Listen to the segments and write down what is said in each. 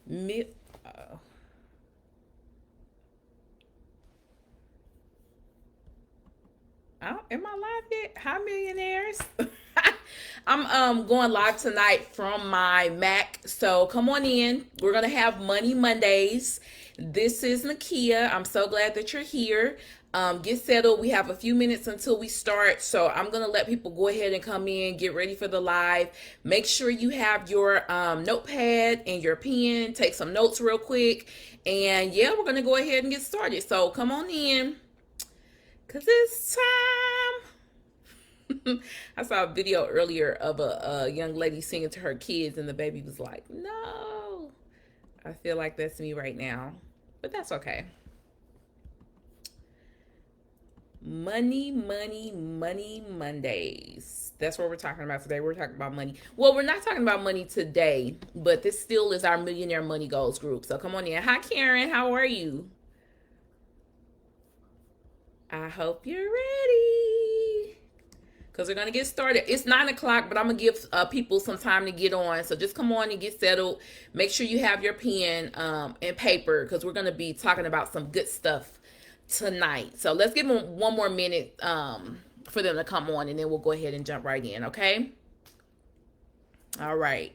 Mi- uh, am I live yet? Hi, millionaires. I'm going live tonight from my Mac. So come on in. We're gonna have Money Mondays. This is Nakia. I'm so glad that you're here. Get settled. We have a few minutes until we start. So I'm gonna let people go ahead and come in, get ready for the live. Make sure you have your notepad and your pen. Take some notes real quick. And yeah, we're gonna go ahead and get started. So come on in. Cause it's time. I saw a video earlier of a young lady singing to her kids, and the baby was like, "No." I feel like that's me right now, but that's okay. Money, money, money Mondays. That's what we're talking about today. We're talking about money. Well, we're not talking about money today, but this still is our Millionaire Money Goals group. So come on in. Hi, Karen. How are you? I hope you're ready. Because we're going to get started. It's 9 o'clock, but I'm going to give people some time to get on. So just come on and get settled. Make sure you have your pen and paper because we're going to be talking about some good stuff tonight. So let's give them one more minute for them to come on, and then we'll go ahead and jump right in, okay? All right.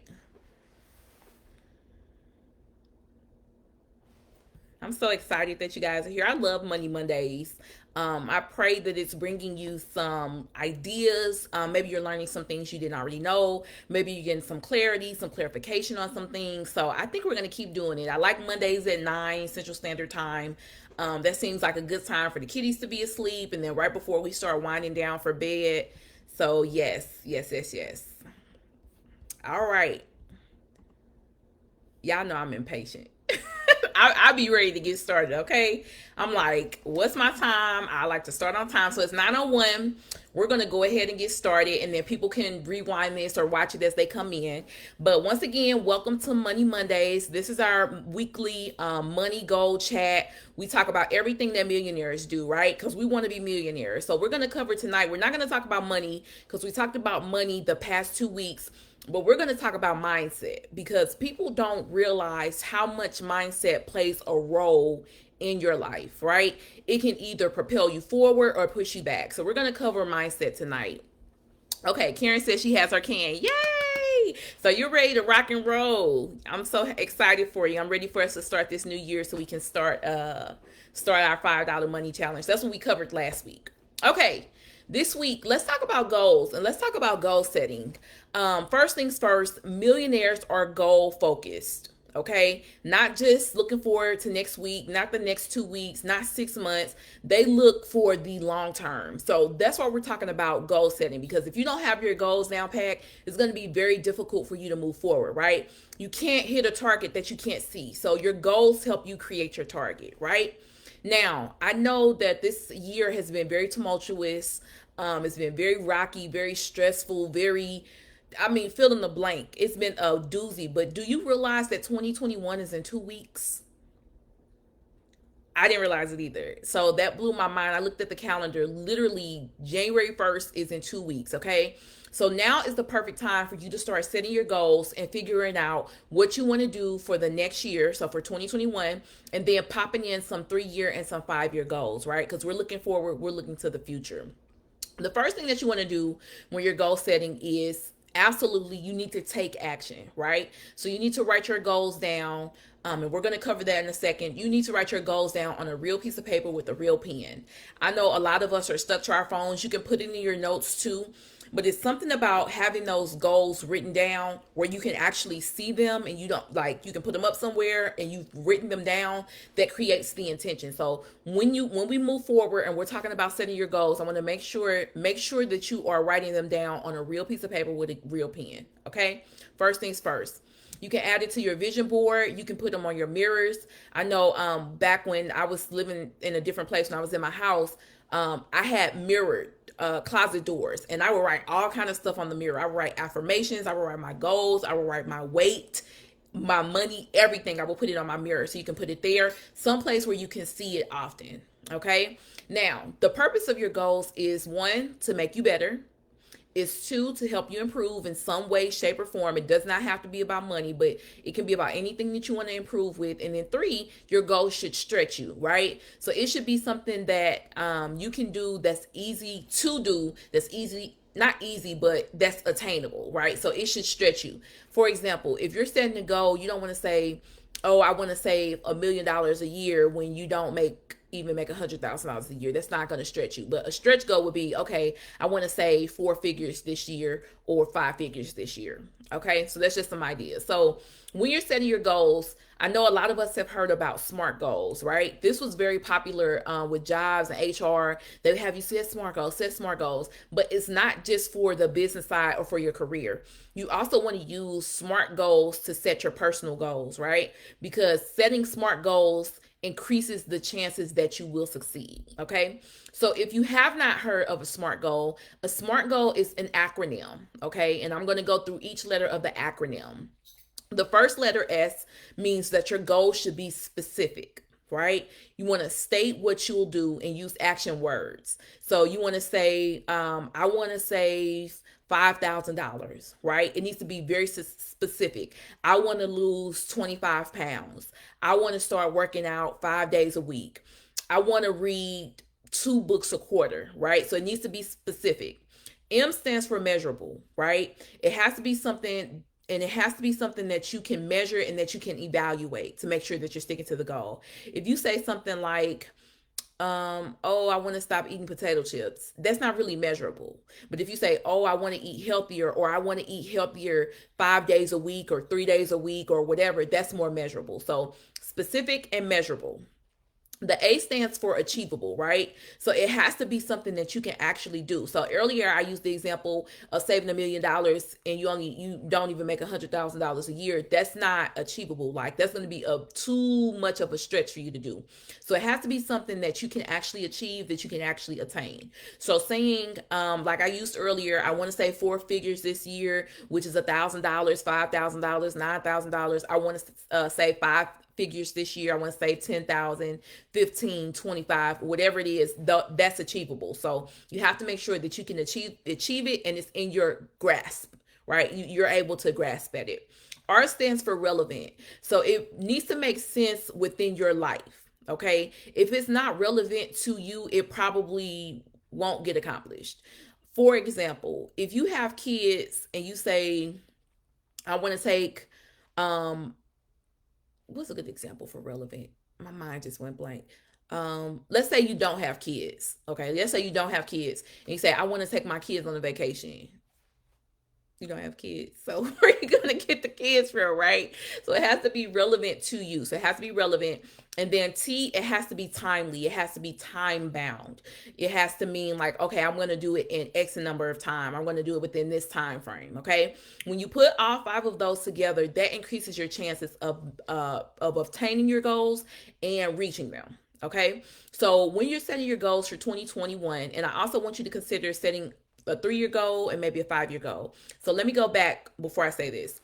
I'm so excited that you guys are here. I love Money Mondays. I pray that it's bringing you some ideas. Maybe you're learning some things you didn't already know. Maybe you're getting some clarity, some clarification on some things. So I think we're going to keep doing it. I like Mondays at 9 Central Standard Time. That seems like a good time for the kiddies to be asleep. And then right before we start winding down for bed. So, yes, yes, yes, yes. All right. Y'all know I'm impatient. I'll be ready to get started, okay? I'm like, what's my time? I like to start on time. So it's 9:01. We're going to go ahead and get started, and then people can rewind this or watch it as they come in. But once again, welcome to Money Mondays. This is our weekly money goal chat. We talk about everything that millionaires do, right? Because we want to be millionaires. So we're going to cover tonight. We're not going to talk about money because we talked about money the past 2 weeks, but we're going to talk about mindset because people don't realize how much mindset plays a role in your life, right? It can either propel you forward or push you back. So we're going to cover mindset tonight. Okay, Karen says she has her can. Yay! So you're ready to rock and roll. I'm so excited for you. I'm ready for us to start this new year so we can start our $5 money challenge. That's what we covered last week. Okay, this week, let's talk about goals and let's talk about goal setting. First things first, millionaires are goal focused. Okay, not just looking forward to next week, not the next 2 weeks, not 6 months. They look for the long term. So that's why we're talking about goal setting, because if you don't have your goals down pat, it's going to be very difficult for you to move forward, right? You can't hit a target that you can't see. So your goals help you create your target, right? Now, I know that this year has been very tumultuous. It's been very rocky, very stressful, fill in the blank. It's been a doozy. But do you realize that 2021 is in 2 weeks? I didn't realize it either. So that blew my mind. I looked at the calendar. Literally, January 1st is in 2 weeks, okay? So now is the perfect time for you to start setting your goals and figuring out what you want to do for the next year. So for 2021, and then popping in some 3 year and some 5 year goals, right? Because we're looking forward, we're looking to the future. The first thing that you want to do when you're goal setting is absolutely you need to take action, right? So you need to write your goals down. And we're going to cover that in a second. You need to write your goals down on a real piece of paper with a real pen. I know a lot of us are stuck to our phones. You can put it in your notes too. But it's something about having those goals written down where you can actually see them, and you don't like you can put them up somewhere and you've written them down. That creates the intention. So when we move forward and we're talking about setting your goals, I want to make sure that you are writing them down on a real piece of paper with a real pen. Okay. First things first. You can add it to your vision board. You can put them on your mirrors. I know back when I was living in a different place, when I was in my house, I had mirrored closet doors, and I would write all kind of stuff on the mirror. I would write affirmations. I would write my goals. I would write my weight, my money, everything. I will put it on my mirror so you can put it there, someplace where you can see it often. Okay. Now, the purpose of your goals is one, to make you better, Is two, to help you improve in some way, shape, or form. It does not have to be about money, but it can be about anything that you want to improve with. And then three, your goal should stretch you, right? So it should be something that you can do, that's easy to do, that's easy, not easy, but that's attainable, right? So it should stretch you. For example, if you're setting a goal, you don't want to say, oh, I want to save $1 million a year when you don't make $100,000 a year. That's not going to stretch you. But a stretch goal would be, okay, I want to save 4 figures this year or 5 figures this year. Okay, so that's just some ideas. So when you're setting your goals, I know a lot of us have heard about SMART goals, right? This was very popular with jobs and HR. They have you set SMART goals, set SMART goals, but it's not just for the business side or for your career. You also want to use SMART goals to set your personal goals, right? Because setting SMART goals increases the chances that you will succeed. Okay. So if you have not heard of a SMART goal is an acronym. Okay. And I'm going to go through each letter of the acronym. The first letter S means that your goal should be specific, right? You want to state what you'll do and use action words. So you want to say, I want to save $5,000, right? It needs to be very specific. I want to lose 25 pounds. I want to start working out 5 days a week. I want to read 2 books a quarter, right? So it needs to be specific. M stands for measurable, right? It has to be something, and it has to be something that you can measure and that you can evaluate to make sure that you're sticking to the goal. If you say something like, oh, I want to stop eating potato chips, that's not really measurable. But if you say, oh, I want to eat healthier, or I want to eat healthier 5 days a week or 3 days a week or whatever, that's more measurable. So specific and measurable. The A stands for achievable, right? So it has to be something that you can actually do. So earlier I used the example of saving $1 million and you don't even make $100,000 a year. That's not achievable. Like, that's going to be too much of a stretch for you to do. So it has to be something that you can actually achieve, that you can actually attain. So saying, like I used earlier, I want to save 4 figures this year, which is $1,000, $5,000, $9,000. I want to save 5 figures this year. I want to save 10,000, 15, 25, whatever it is, that's achievable. So you have to make sure that you can achieve it and it's in your grasp, right? You're able to grasp at it. R stands for relevant. So it needs to make sense within your life. Okay. If it's not relevant to you, it probably won't get accomplished. For example, if you have kids and you say, I want to take, what's a good example for relevant? My mind just went blank. Let's say you don't have kids. Okay, let's say you don't have kids, and you say, I want to take my kids on a vacation. You don't have kids, so where are you gonna get the kids from, right? So it has to be relevant to you. So it has to be relevant. And then T, it has to be timely. It has to be time bound. It has to mean like, okay, I'm gonna do it in X number of time. I'm gonna do it within this time frame. Okay. When you put all 5 of those together, that increases your chances of obtaining your goals and reaching them. Okay. So when you're setting your goals for 2021, and I also want you to consider setting a 3-year goal and maybe a 5-year goal. So let me go back before I say this.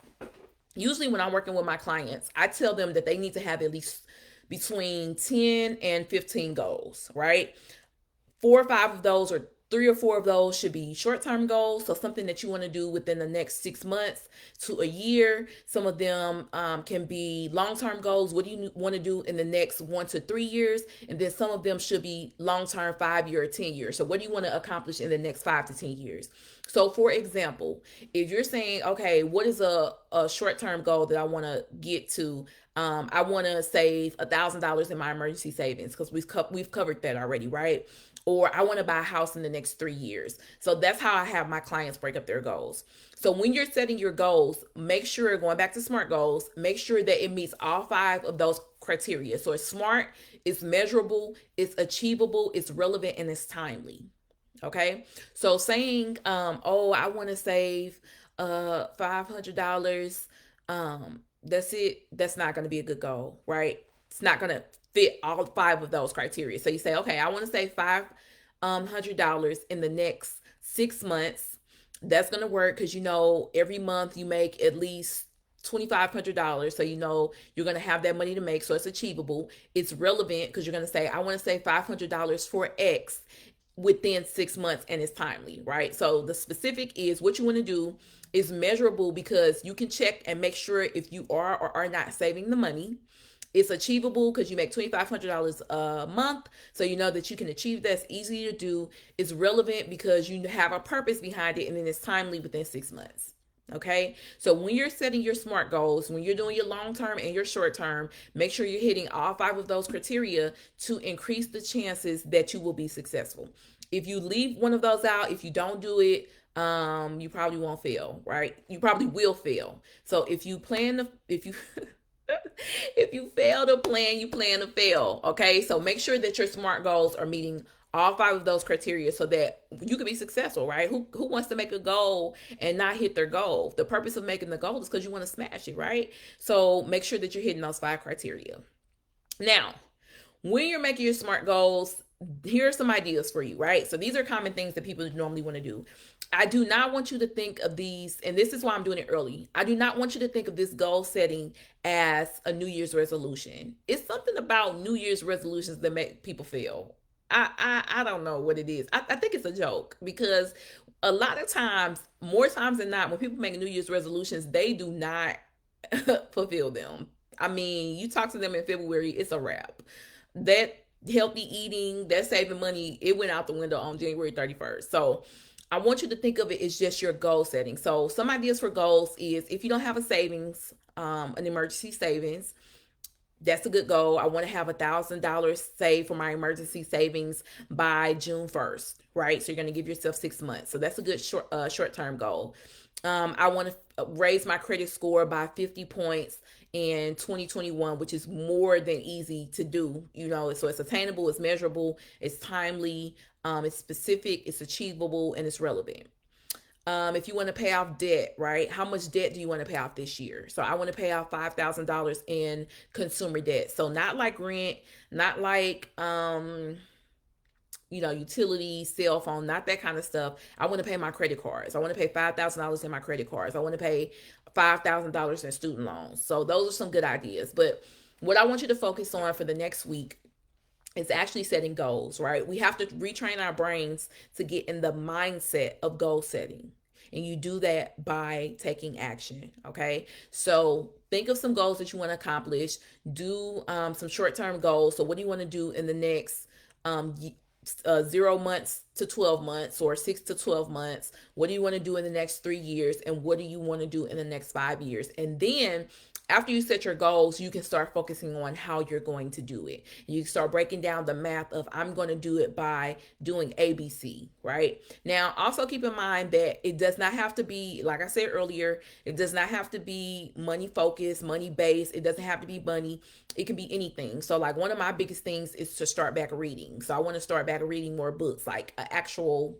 Usually when I'm working with my clients, I tell them that they need to have at least between 10 and 15 goals, right? 4 or 5 of those, or 3 or 4 of those, should be short-term goals. So something that you want to do within the next 6 months to a year. Some of them can be long-term goals. What do you want to do in the next 1 to 3 years? And then some of them should be long-term, 5-year or 10 years. So what do you want to accomplish in the next 5 to 10 years? So for example, if you're saying, okay, what is a short-term goal that I want to get to? I want to save $1,000 in my emergency savings, because we've covered that already, right? Or I want to buy a house in the next 3 years. So that's how I have my clients break up their goals. So when you're setting your goals, make sure, going back to SMART goals, make sure that it meets all 5 of those criteria. So it's SMART, it's measurable, it's achievable, it's relevant, and it's timely. Okay. So saying, oh, I want to save $500, that's it. That's not going to be a good goal, right? It's not going to fit all 5 of those criteria. So you say, okay, I want to save $500 in the next 6 months. That's going to work because every month you make at least $2,500. So you're going to have that money to make. So it's achievable. It's relevant because you're going to say, I want to save $500 for X within 6 months and it's timely, right? So the specific is what you want to do is measurable because you can check and make sure if you are or are not saving the money. It's achievable because you make $2,500 a month. So you know that you can achieve that. It's easy to do. It's relevant because you have a purpose behind it and then it's timely within 6 months. Okay. So when you're setting your SMART goals, when you're doing your long term and your short term, make sure you're hitting all 5 of those criteria to increase the chances that you will be successful. If you leave one of those out, if you don't do it, you probably won't fail, right? You probably will fail. So if you plan to, if you if you fail to plan, you plan to fail. Okay. So make sure that your SMART goals are meeting all 5 of those criteria so that you can be successful, right? Who wants to make a goal and not hit their goal? The purpose of making the goal is because you want to smash it, right? So make sure that you're hitting those 5 criteria. Now, when you're making your SMART goals, here are some ideas for you, right? So these are common things that people normally want to do. I do not want you to think of these, and this is why I'm doing it early. I do not want you to think of this goal setting as a New Year's resolution. It's something about New Year's resolutions that make people fail. I don't know what it is. I think it's a joke because a lot of times, more times than not, when people make New Year's resolutions, they do not fulfill them. I mean, you talk to them in February, it's a wrap. That healthy eating, that saving money, it went out the window on January 31st. So I want you to think of it as just your goal setting. So some ideas for goals is if you don't have a savings, an emergency savings, that's a good goal. I want to have $1,000 saved for my emergency savings by June 1st, right? So you're going to give yourself 6 months. So that's a good short-term goal. I want to raise my credit score by 50 points in 2021, which is more than easy to do. So it's attainable, it's measurable, it's timely, it's specific, it's achievable, and it's relevant. If you want to pay off debt, right? How much debt do you want to pay off this year? So I want to pay off $5,000 in consumer debt. So not like rent, not like utilities, cell phone, not that kind of stuff. I want to pay my credit cards. I want to pay $5,000 in my credit cards. I want to pay $5,000 in student loans. So those are some good ideas. But what I want you to focus on for the next week is actually setting goals, right? We have to retrain our brains to get in the mindset of goal setting. And you do that by taking action, okay? So think of some goals that you want to accomplish. Do some short-term goals. So what do you want to do in the next 0 months to 12 months or 6 to 12 months? What do you want to do in the next 3 years? And what do you want to do in the next 5 years? And then after you set your goals, you can start focusing on how you're going to do it. You start breaking down the math of I'm going to do it by doing ABC, right? Now, also keep in mind that it does not have to be, like I said earlier, it does not have to be money focused, money based. It doesn't have to be money. It can be anything. So like one of my biggest things is to start back reading. So I want to start back reading more books, like an actual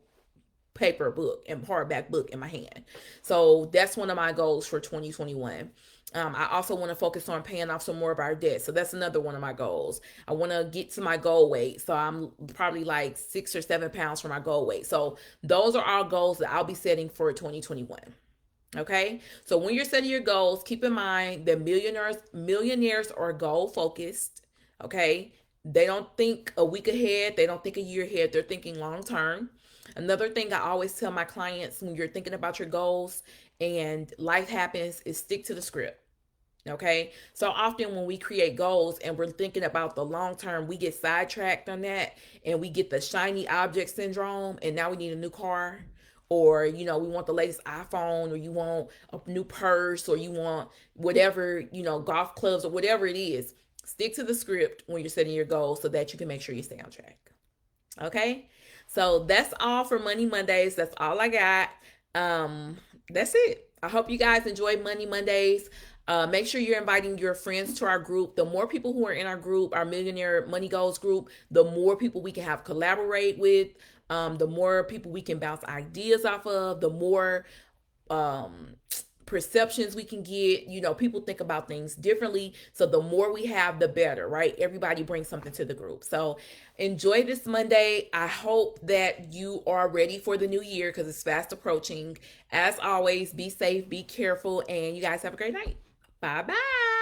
paper book and hardback book in my hand. So that's one of my goals for 2021. I also want to focus on paying off some more of our debt. So that's another one of my goals. I want to get to my goal weight. So I'm probably like 6 or 7 pounds from my goal weight. So those are all goals that I'll be setting for 2021. Okay. So when you're setting your goals, keep in mind that millionaires are goal focused. Okay. They don't think a week ahead. They don't think a year ahead. They're thinking long term. Another thing I always tell my clients when you're thinking about your goals and life happens is stick to the script. Okay. So often when we create goals and we're thinking about the long term, we get sidetracked on that and we get the shiny object syndrome. And now we need a new car, or, we want the latest iPhone, or you want a new purse, or you want whatever, golf clubs or whatever it is. Stick to the script when you're setting your goals so that you can make sure you stay on track. Okay. So that's all for Money Mondays. That's all I got. That's it. I hope you guys enjoy Money Mondays. Make sure you're inviting your friends to our group. The more people who are in our group, our Millionaire Money Goals group, the more people we can have collaborate with, the more people we can bounce ideas off of, the more perceptions we can get. People think about things differently. So the more we have, the better, right? Everybody brings something to the group. So enjoy this Monday. I hope that you are ready for the new year because it's fast approaching. As always, be safe, be careful, and you guys have a great night. Bye-bye.